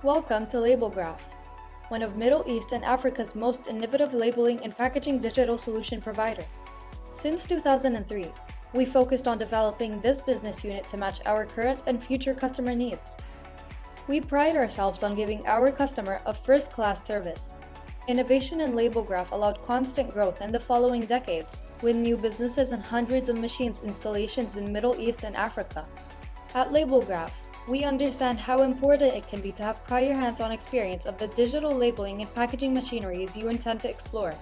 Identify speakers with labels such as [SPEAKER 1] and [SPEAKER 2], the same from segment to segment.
[SPEAKER 1] Welcome to Labelgraff, one of Middle East and Africa's most innovative labeling and packaging digital solution provider. Since 2003, we focused on developing this business unit to match our current and future customer needs. We pride ourselves on giving our customer a first-class service. Innovation in Labelgraff allowed constant growth in the following decades, with new businesses and hundreds of machines installations in Middle East and Africa. At Labelgraff, we understand how important it can be to have prior hands-on experience of the digital labeling and packaging machineries you intend to explore.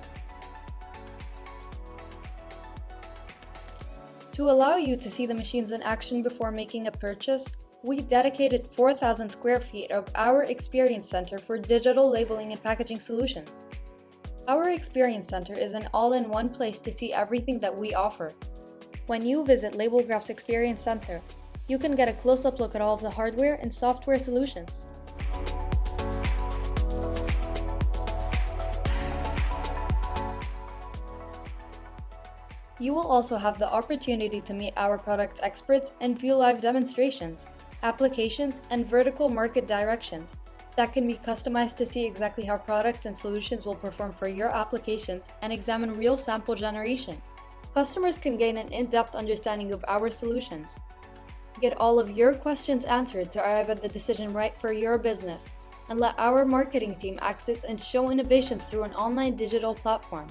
[SPEAKER 1] To allow you to see the machines in action before making a purchase, we dedicated 4,000 square feet of our Experience Center for digital labeling and packaging solutions. Our Experience Center is an all-in-one place to see everything that we offer. When you visit Labelgraff's Experience Center, you can get a close-up look at all of the hardware and software solutions. You will also have the opportunity to meet our product experts and view live demonstrations, applications, and vertical market directions that can be customized to see exactly how products and solutions will perform for your applications and examine real sample generation. Customers can gain an in-depth understanding of our solutions. Get all of your questions answered to arrive at the decision right for your business, and let our marketing team access and show innovations through an online digital platform.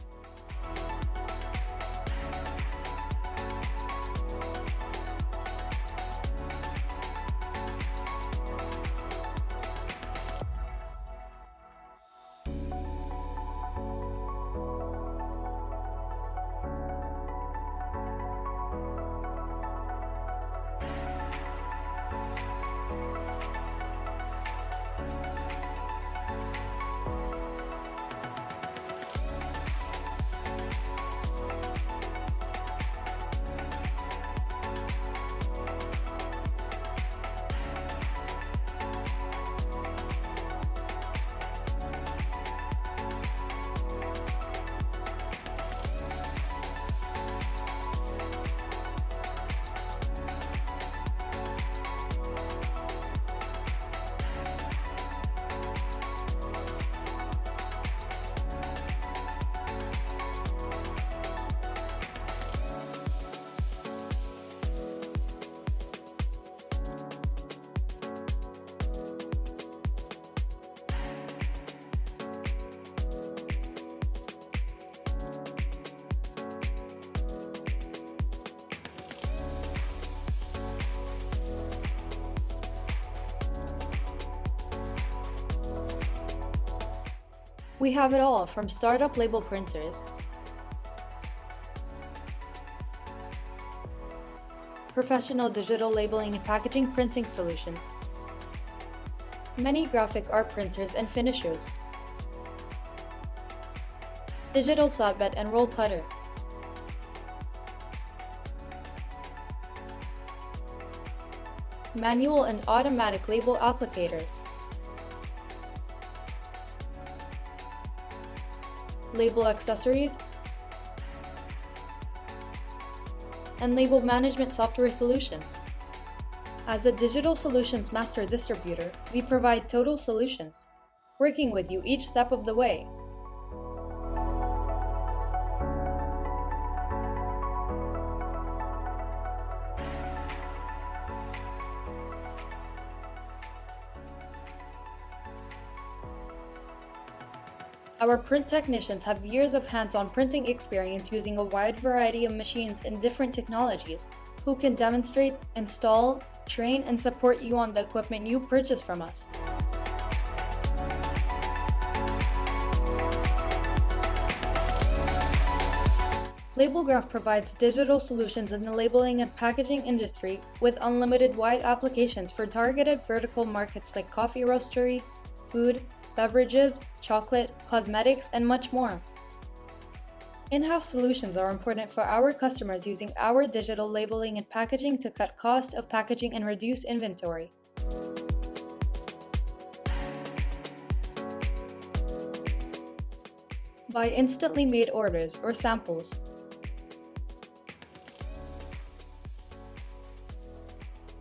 [SPEAKER 1] We have it all, from startup label printers, professional digital labeling and packaging printing solutions, many graphic art printers and finishers, digital flatbed and roll cutter, manual and automatic label applicators, label accessories, and label management software solutions. As a digital solutions master distributor, we provide total solutions, working with you each step of the way. Our print technicians have years of hands-on printing experience using a wide variety of machines and different technologies, who can demonstrate, install, train, and support you on the equipment you purchase from us. Labelgraph provides digital solutions in the labeling and packaging industry with unlimited wide applications for targeted vertical markets like coffee roastery, food, beverages, chocolate, cosmetics, and much more. In-house solutions are important for our customers using our digital labeling and packaging to cut cost of packaging and reduce inventory. Buy instantly made orders or samples.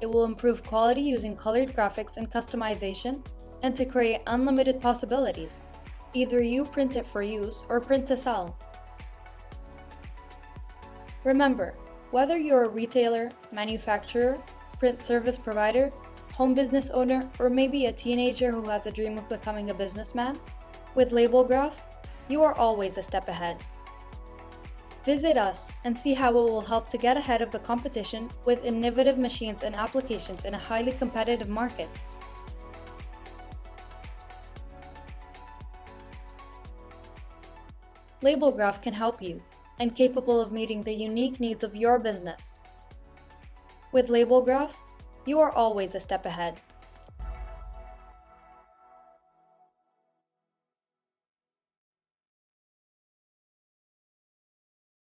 [SPEAKER 1] It will improve quality using colored graphics and customization, and to create unlimited possibilities. Either you print it for use or print to sell. Remember, whether you're a retailer, manufacturer, print service provider, home business owner, or maybe a teenager who has a dream of becoming a businessman, with Labelgraph, you are always a step ahead. Visit us and see how it will help to get ahead of the competition with innovative machines and applications in a highly competitive market. Labelgraph can help you and capable of meeting the unique needs of your business. With Labelgraph, you are always a step ahead.